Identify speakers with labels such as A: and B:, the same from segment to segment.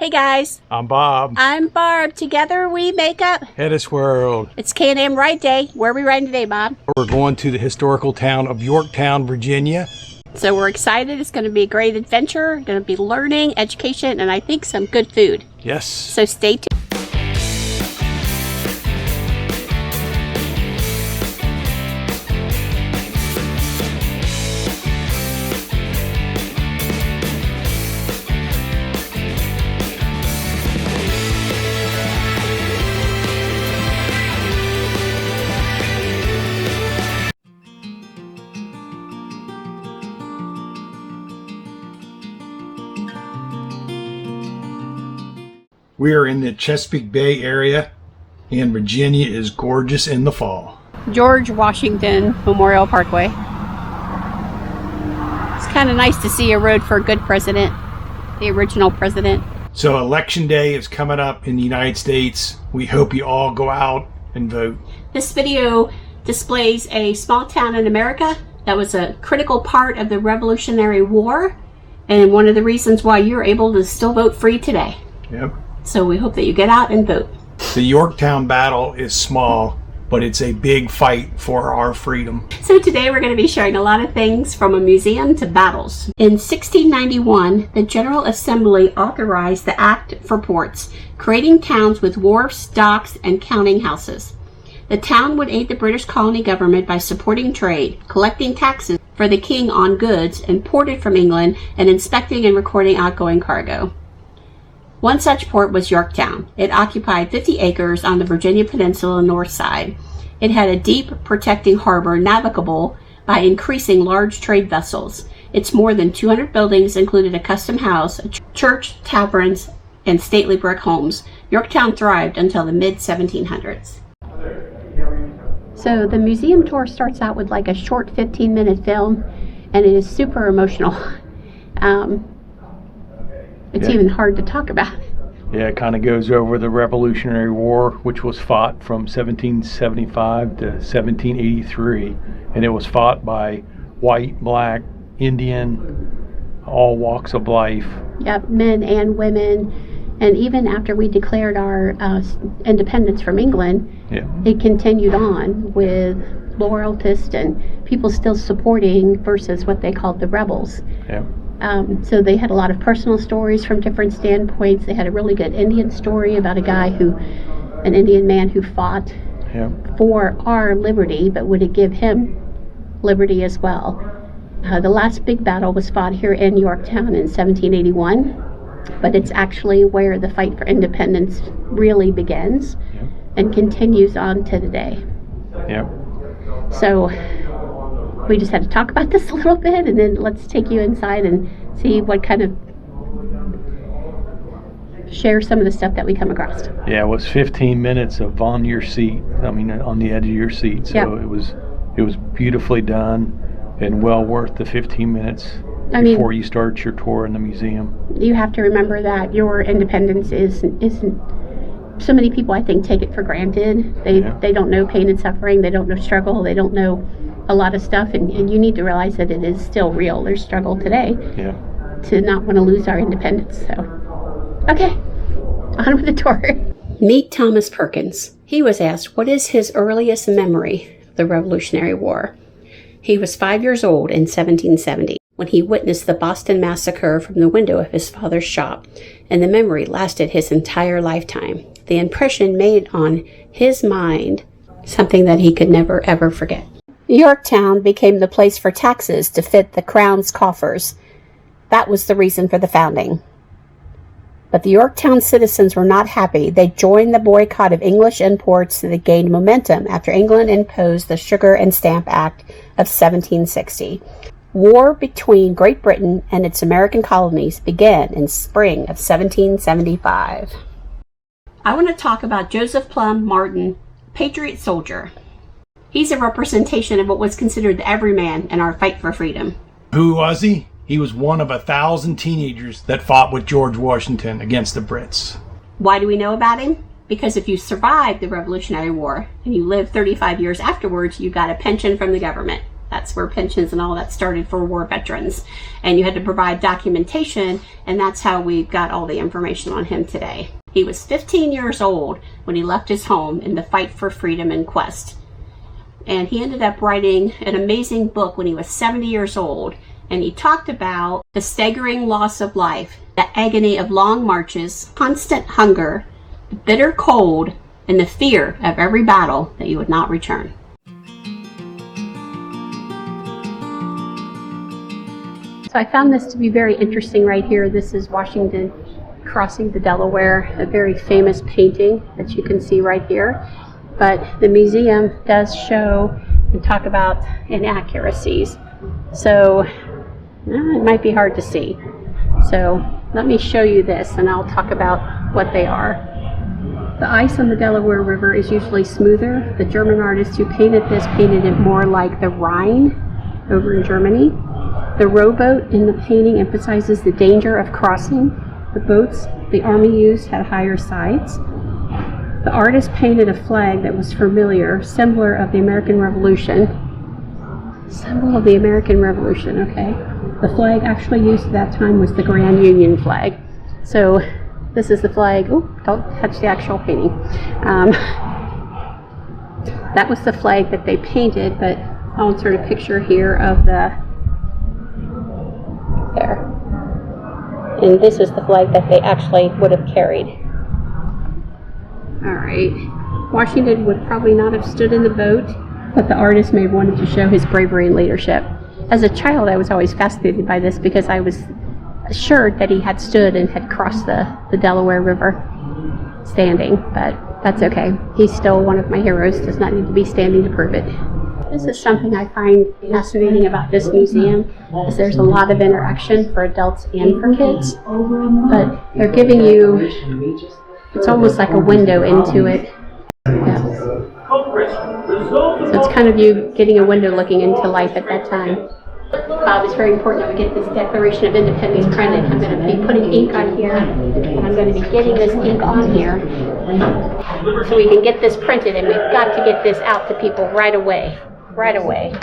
A: Hey guys.
B: I'm Bob.
A: I'm Barb. Together we make up
B: HetteshWorld.
A: It's Can-Am Ride Day. Where are we riding today, Bob?
B: We're going to the historical town of Yorktown, Virginia.
A: So we're excited. It's going to be a great adventure. Going to be learning, education, and I think some good food.
B: Yes.
A: So stay tuned.
B: We are in the Chesapeake Bay area, and Virginia is gorgeous in the fall.
A: George Washington Memorial Parkway. It's kind of nice to see a road for a good president, the original president.
B: So Election Day is coming up in the United States. We hope you all go out and vote.
A: This video displays a small town in America that was a critical part of the Revolutionary War, and one of the reasons why you're able to still vote free today.
B: Yep.
A: So we hope that you get out and vote.
B: The Yorktown battle is small, but it's a big fight for our freedom.
A: So today we're going to be sharing a lot of things from a museum to battles. In 1691, the General Assembly authorized the Act for Ports, creating towns with wharfs, docks, and counting houses. The town would aid the British colony government by supporting trade, collecting taxes for the king on goods imported from England, and inspecting and recording outgoing cargo. One such port was Yorktown. It occupied 50 acres on the Virginia Peninsula north side. It had a deep, protecting harbor navigable by increasing large trade vessels. Its more than 200 buildings included a custom house, a church, taverns, and stately brick homes. Yorktown thrived until the mid-1700s. So the museum tour starts out with like a short 15-minute film, and it is super emotional. It's even hard to talk about.
B: Yeah, it kind of goes over the Revolutionary War, which was fought from 1775 to 1783. And it was fought by white, black, Indian, all walks of life.
A: Yep, men and women. And even after we declared our independence from England, it continued on with loyalists and people still supporting versus what they called the rebels.
B: Yeah.
A: So they had a lot of personal stories from different standpoints. They had a really good Indian story about an Indian man who fought for our liberty, but would it give him liberty as well? The last big battle was fought here in Yorktown in 1781, but it's actually where the fight for independence really begins and continues on to today.
B: Yep.
A: So we just had to talk about this a little bit, and then let's take you inside and see what kind of share some of the stuff that we come across.
B: Yeah, it was 15 minutes of on your seat. I mean, on the edge of your seat. So it was beautifully done and well worth the 15 minutes before you start your tour in the museum.
A: You have to remember that your independence isn't. So many people, I think, take it for granted. They don't know pain and suffering. They don't know struggle. They don't know a lot of stuff, and you need to realize that it is still real. There's struggle today to not want to lose our independence. So, okay, on with the tour. Meet Thomas Perkins. He was asked what is his earliest memory of the Revolutionary War. He was 5 years old in 1770 when he witnessed the Boston Massacre from the window of his father's shop, and the memory lasted his entire lifetime. The impression made on his mind something that he could never ever forget. Yorktown became the place for taxes to fit the crown's coffers. That was the reason for the founding. But the Yorktown citizens were not happy. They joined the boycott of English imports that gained momentum after England imposed the Sugar and Stamp Act of 1760. War between Great Britain and its American colonies began in spring of 1775. I want to talk about Joseph Plum Martin, patriot soldier. He's a representation of what was considered the everyman in our fight for freedom. Who was he? He was one of 1,000 teenagers that fought with George Washington against the Brits. Why do we know about him? Because if you survived the Revolutionary War and you lived 35 years afterwards, you got a pension from the government. That's where pensions and all that started for war veterans. And you had to provide documentation, and that's how we got all the information on him today. He was 15 years old when he left his home in the fight for freedom and quest. And he ended up writing an amazing book when he was 70 years old. And he talked about the staggering loss of life, the agony of long marches, constant hunger, the bitter cold, and the fear of every battle that you would not return. So I found this to be very interesting right here. This is Washington crossing the Delaware, a very famous painting that you can see right here. But the museum does show and talk about inaccuracies. So it might be hard to see. So let me show you this and I'll talk about what they are. The ice on the Delaware River is usually smoother. The German artist who painted this painted it more like the Rhine over in Germany. The rowboat in the painting emphasizes the danger of crossing. The boats the army used had higher sides. The artist painted a flag that was familiar, symbol of the American Revolution. Symbol of the American Revolution, okay. The flag actually used at that time was the Grand Union flag. So this is the flag. Oh, don't touch the actual painting. That was the flag that they painted, but I'll insert a picture here of there. And this is the flag that they actually would have carried. All right. Washington would probably not have stood in the boat, but the artist may have wanted to show his bravery and leadership. As a child, I was always fascinated by this because I was assured that he had stood and had crossed the Delaware River standing, but that's okay. He's still one of my heroes, does not need to be standing to prove it. This is something I find fascinating about this museum, is there's a lot of interaction for adults and for kids, but they're giving you, it's almost like a window into it. Yeah. So it's kind of you getting a window looking into life at that time. Bob, it's very important that we get this Declaration of Independence printed. I'm going to be putting ink on here, and I'm going to be getting this ink on here so we can get this printed, and we've got to get this out to people right away. Right away.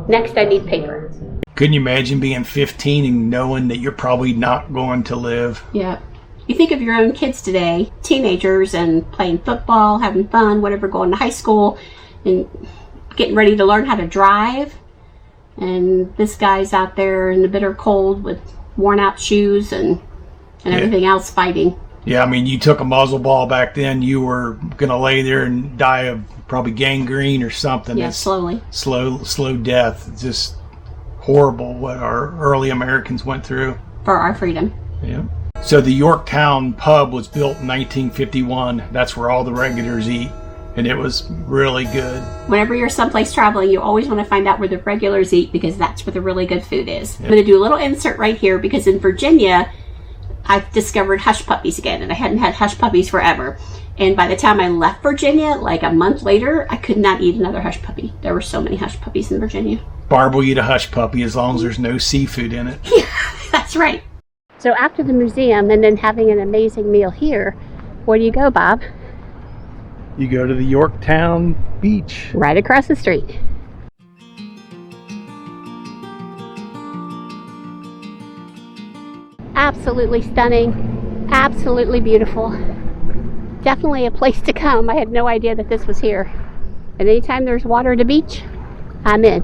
A: Next, I need paper.
B: Couldn't you imagine being 15 and knowing that you're probably not going to live?
A: Yeah. You think of your own kids today, teenagers, and playing football, having fun, whatever, going to high school, and getting ready to learn how to drive. And this guy's out there in the bitter cold with worn out shoes and everything else fighting.
B: Yeah, I mean, you took a muzzle ball back then, you were going to lay there and die of probably gangrene or something.
A: Yeah,
B: it's
A: slowly.
B: Slow death. It's just horrible what our early Americans went through.
A: For our freedom.
B: Yeah. So the Yorktown pub was built in 1951. That's where all the regulars eat. And it was really good.
A: Whenever you're someplace traveling, you always want to find out where the regulars eat because that's where the really good food is. Yep. I'm going to do a little insert right here because in Virginia, I've discovered hush puppies again, and I hadn't had hush puppies forever. And by the time I left Virginia, like a month later, I could not eat another hush puppy. There were so many hush puppies in Virginia.
B: Barb will eat a hush puppy as long as there's no seafood in it.
A: Yeah, that's right. So after the museum and then having an amazing meal here, where do you go, Bob?
B: You go to the Yorktown beach.
A: Right across the street. Absolutely stunning. Absolutely beautiful. Definitely a place to come. I had no idea that this was here. And anytime there's water at a beach, I'm in.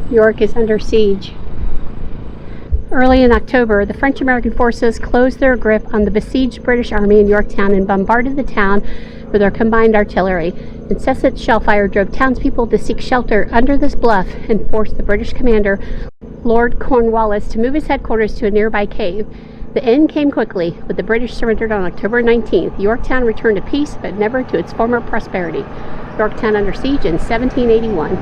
A: York is under siege. Early in October, the French-American forces closed their grip on the besieged British army in Yorktown and bombarded the town with their combined artillery. Incessant shellfire drove townspeople to seek shelter under this bluff and forced the British commander, Lord Cornwallis, to move his headquarters to a nearby cave. The end came quickly, but the British surrendered on October 19th. Yorktown returned to peace, but never to its former prosperity. Yorktown under siege in 1781.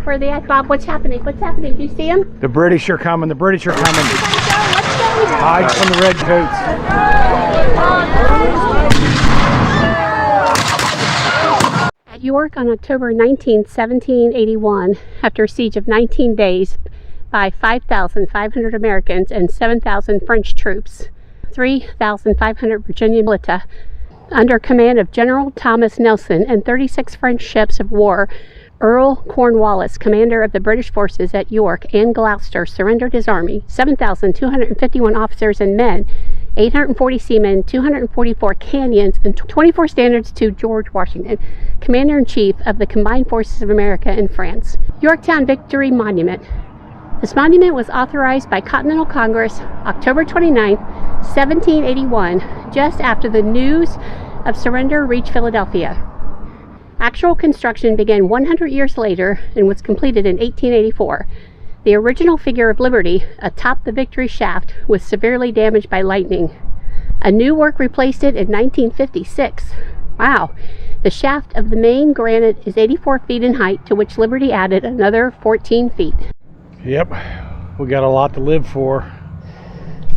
A: Where are they at, Bob? What's happening? What's happening? Do you see them?
B: The British are coming. The British are coming.
A: Let's go.
B: Hide from the redcoats.
A: At York on October 19, 1781, after a siege of 19 days by 5,500 Americans and 7,000 French troops, 3,500 Virginia militia, under command of General Thomas Nelson and 36 French ships of war, Earl Cornwallis, commander of the British forces at York and Gloucester, surrendered his army, 7,251 officers and men, 840 seamen, 244 cannons, and 24 standards to George Washington, Commander-in-Chief of the Combined Forces of America and France. Yorktown Victory Monument. This monument was authorized by Continental Congress October 29, 1781, just after the news of surrender reached Philadelphia. Actual construction began 100 years later and was completed in 1884. The original figure of Liberty atop the Victory shaft was severely damaged by lightning. A new work replaced it in 1956. Wow! The shaft of the main granite is 84 feet in height, to which Liberty added another 14 feet.
B: Yep, we got a lot to live for,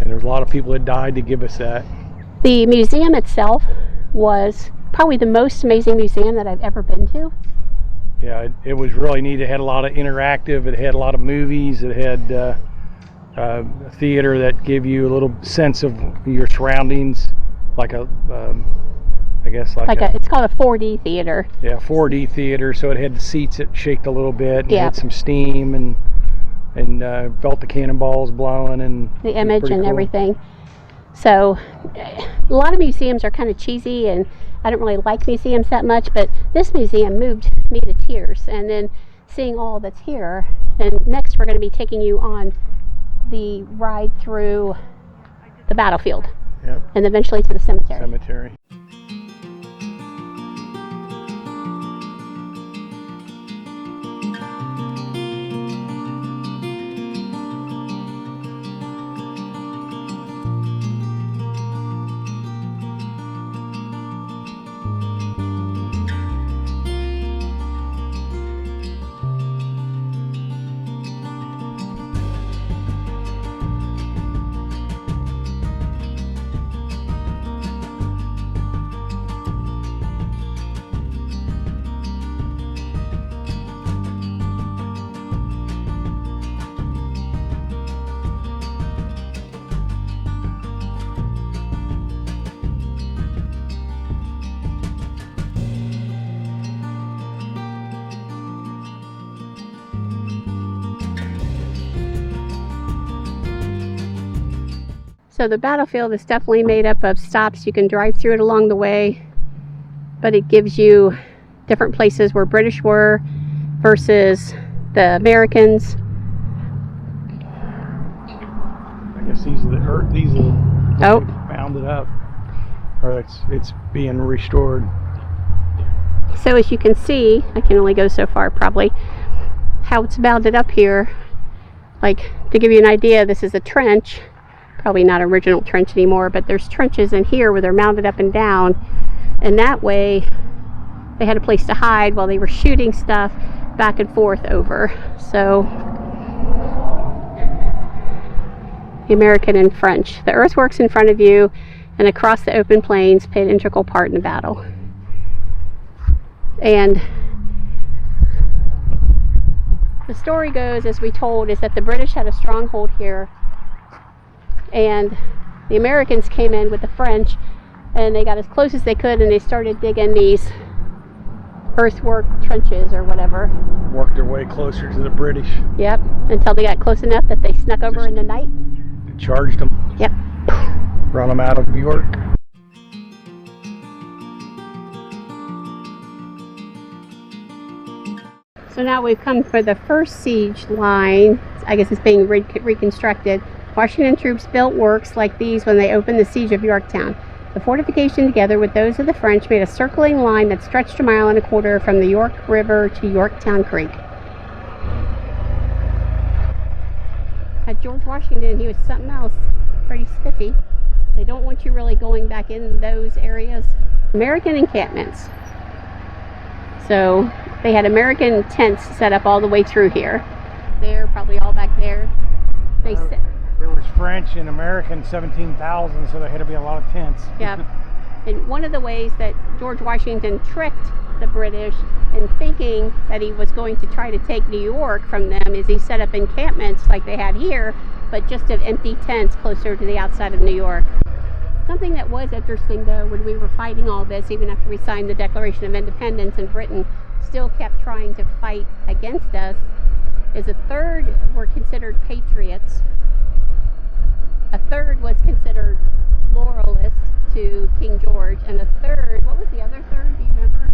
B: and there's a lot of people that died to give us that.
A: The museum itself was probably the most amazing museum that I've ever been to.
B: Yeah, it was really neat. It had a lot of interactive, it had a lot of movies, it had a theater that gave you a little sense of your surroundings, like a, I guess
A: it's called a 4D theater.
B: Yeah, 4D theater, so it had the seats that shaked a little bit, and
A: yeah.
B: It had some steam, and felt the cannonballs blowing, and
A: the image and
B: cool.
A: Everything. So a lot of museums are kind of cheesy, and I don't really like museums that much, but this museum moved me to tears. And then seeing all that's here, and next we're going to be taking you on the ride through the battlefield.
B: Yep.
A: And eventually to the cemetery. So the battlefield is definitely made up of stops. You can drive through it along the way, but it gives you different places where British were versus the Americans.
B: I guess these are mounded up, or it's being restored.
A: So as you can see, I can only go so far probably, how it's mounded up here. Like, to give you an idea, this is a trench. Probably not original trench anymore, but there's trenches in here where they're mounted up and down, and that way they had a place to hide while they were shooting stuff back and forth over. So the American and French. The earthworks in front of you and across the open plains played an integral part in the battle. And the story goes, as we told, is that the British had a stronghold here, and the Americans came in with the French, and they got as close as they could, and they started digging these earthwork trenches or whatever.
B: Worked their way closer to the British.
A: Yep, until they got close enough that they snuck over in the night.
B: Charged them.
A: Yep.
B: Run them out of York.
A: So now we've come for the first siege line. I guess it's being reconstructed. Washington troops built works like these when they opened the siege of Yorktown. The fortification, together with those of the French, made a circling line that stretched 1.25 miles from the York River to Yorktown Creek. At George Washington, he was something else, pretty spiffy. They don't want you really going back in those areas. American encampments. So they had American tents set up all the way through here. They're probably all back there.
B: There was French and American 17,000, so there had to be a lot of tents.
A: Yeah. And one of the ways that George Washington tricked the British in thinking that he was going to try to take New York from them is he set up encampments like they had here, but just of empty tents closer to the outside of New York. Something that was interesting, though, when we were fighting all this, even after we signed the Declaration of Independence and Britain still kept trying to fight against us, is a third were considered patriots. A third was considered loyalist to King George, and a third, what was the other third, do you remember?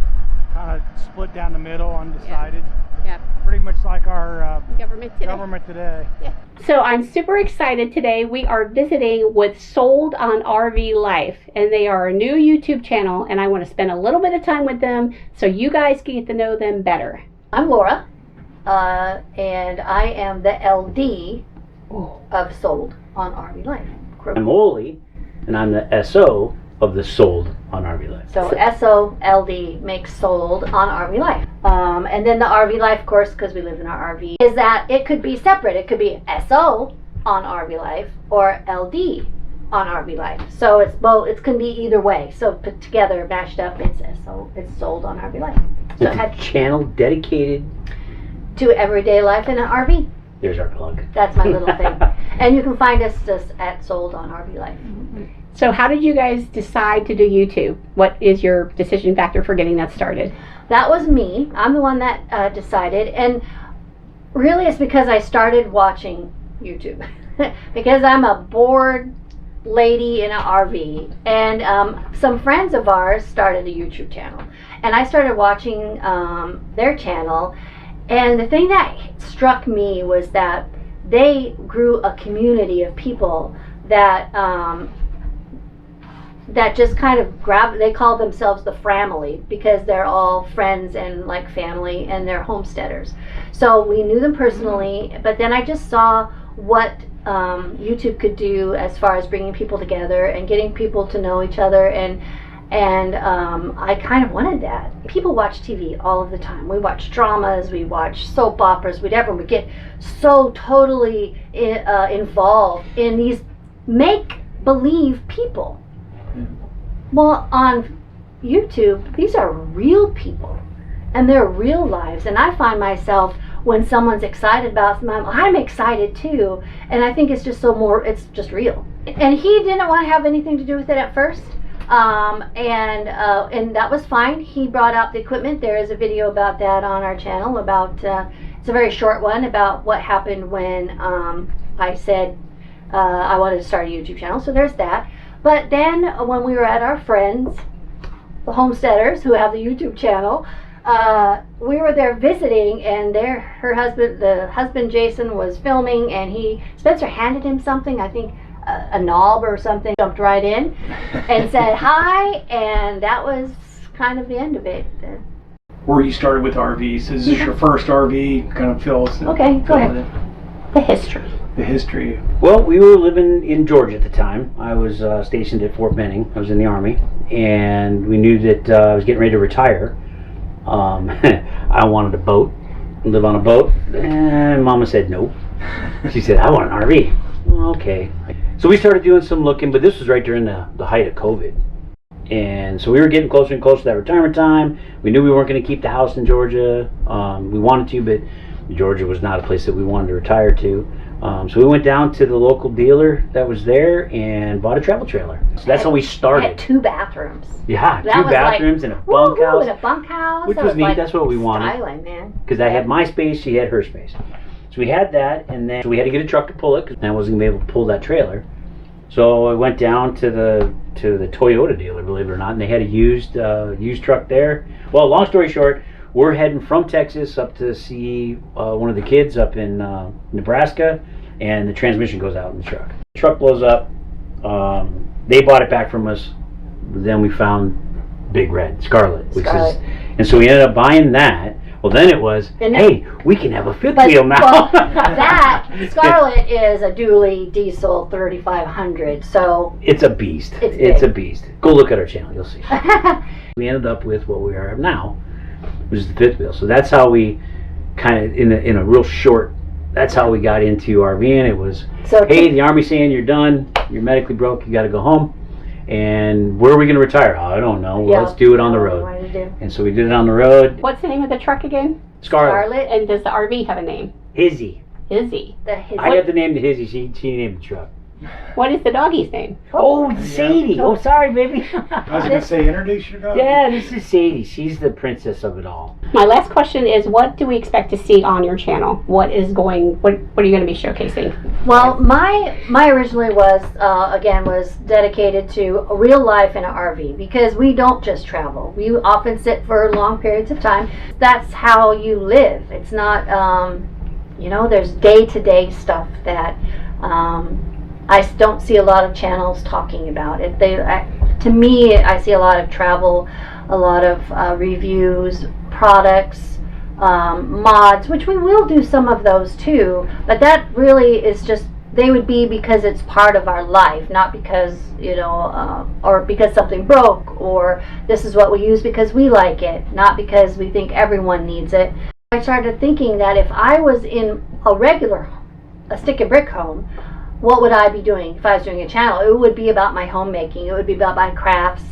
C: Kind of split down the middle, undecided.
A: Yeah.
C: Pretty much like our
A: Government today.
C: Yeah.
A: So I'm super excited today. We are visiting with Sold on RV Life, and they are a new YouTube channel, and I want to spend a little bit of time with them so you guys can get to know them better.
D: I'm Laura, and I am the LD of Sold on RV Life.
E: I'm Oli, and I'm the SO of the Sold on RV Life.
D: So SOLD makes Sold on RV Life. And then the RV Life, of course, because we live in our RV, is that it could be separate. It could be SO on RV Life or LD on RV Life. So it's both. It can be either way. So put together, mashed up, it's SO. It's Sold on RV Life. So
E: It's a channel dedicated.
D: to everyday life in an RV.
E: There's our plug.
D: That's my little thing. And you can find us just at Sold on RV Life.
A: So how did you guys decide to do YouTube? What is your decision factor for getting that started?
D: That was me. I'm the one that decided. And really it's because I started watching YouTube. Because I'm a bored lady in an RV. And some friends of ours started a YouTube channel. And I started watching their channel. And the thing that struck me was that they grew a community of people that that just kind of they call themselves the Framily because they're all friends and like family, and they're homesteaders. So we knew them personally, but then I just saw what YouTube could do as far as bringing people together and getting people to know each other, and I kind of wanted that. People watch TV all of the time. We watch dramas, we watch soap operas, whatever. We get so totally involved in these make-believe people. Well, on YouTube, these are real people, and they're real lives. And I find myself, when someone's excited about something, I'm excited too. And I think it's just it's just real. And he didn't want to have anything to do with it at first. And that was fine. He brought out the equipment. There is a video about that on our channel about, it's a very short one about what happened when I said I wanted to start a YouTube channel. So there's that. But then when we were at our friends, the homesteaders who have the YouTube channel, we were there visiting, and the husband Jason was filming, and Spencer handed him something, I think a knob or something, jumped right in and said hi, and that was kind of the end of it.
B: Where you started with RVs. Is this your first RV? Kind of fill us in.
D: Okay, go ahead.
A: The history.
B: The history.
E: Well, we were living in Georgia at the time. I was stationed at Fort Benning. I was in the Army, and we knew that I was getting ready to retire. I wanted a boat, live on a boat, and Mama said no. She said, I want an RV. Well, okay. So we started doing some looking, but this was right during the height of COVID. And so we were getting closer and closer to that retirement time. We knew we weren't going to keep the house in Georgia. We wanted to, but Georgia was not a place that we wanted to retire to. So we went down to the local dealer that was there and bought a travel trailer. So that's how we started.
D: Had 2 bathrooms.
E: Yeah,
D: That
E: 2
D: was
E: bathrooms
D: like,
E: and a bunkhouse.
D: And a bunkhouse.
E: Which
D: That
E: was neat.
D: like
E: That's what we wanted.
D: styling, man.
E: Because I had my space, she had her space. So we had that, and then we had to get a truck to pull it because I wasn't going to be able to pull that trailer. So I went down to the Toyota dealer, believe it or not, and they had a used truck there. Well, long story short, we're heading from Texas up to see one of the kids up in Nebraska, and the transmission goes out in the truck. The truck blows up. They bought it back from us. Then we found Big Red, Scarlet. And so we ended up buying that. Well, then it was, hey, we can have a fifth wheel now.
D: Well, that Scarlet is a dually diesel 3500, so
E: it's a beast. It's a beast. Go look at our channel, you'll see. We ended up with what we are now, which is the fifth wheel. So that's how we kind of, in a real short, that's how we got into RVing. It was, hey, the Army's saying you're done, you're medically broke, you got to go home. And where are we going to retire? Oh, I don't know. Well, let's do it on the road. And so we did it on the road.
A: What's the name of the truck again?
E: Scarlet.
A: And does the RV have a name?
E: Hizzy.
A: Hizzy.
D: The Hizzy.
E: I got the name to Hizzy. She named the truck.
A: What is the doggy's name?
E: Oh, Sadie. Oh, sorry, baby.
C: I was gonna say, introduce your dog.
E: Yeah, this is Sadie. She's the princess of it all.
A: My last question is, what do we expect to see on your channel? What are you going to be showcasing?
D: Well, my originally was was dedicated to real life in an RV, because we don't just travel. We often sit for long periods of time. That's how you live. It's not there's day-to-day stuff that I don't see a lot of channels talking about it. To me, I see a lot of travel, a lot of reviews, products, mods, which we will do some of those too, but that really is just, they would be because it's part of our life, not because, or because something broke, or this is what we use because we like it, not because we think everyone needs it. I started thinking that if I was in a stick and brick home, what would I be doing if I was doing a channel? It would be about my homemaking. It would be about my crafts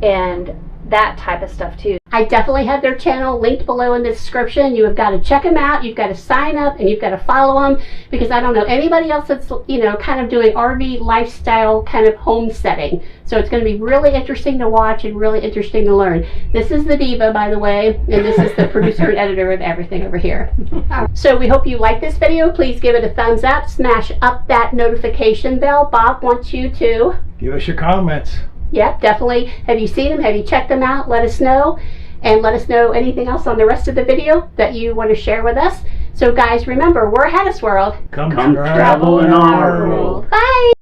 D: and that type of stuff too.
A: I definitely have their channel linked below in the description. You have got to check them out. You've got to sign up and you've got to follow them, because I don't know anybody else that's, kind of doing RV lifestyle kind of homesteading. So it's going to be really interesting to watch and really interesting to learn. This is the diva, by the way, and this is the producer and editor of everything over here. So we hope you like this video. Please give it a thumbs up. Smash up that notification bell. Bob wants you to
B: Give us your comments.
A: Yep, definitely. Have you seen them? Have you checked them out? Let us know. And let us know anything else on the rest of the video that you want to share with us. So guys, remember, we're HetteshWorld.
B: Come
E: Come travel in our world.
A: Bye!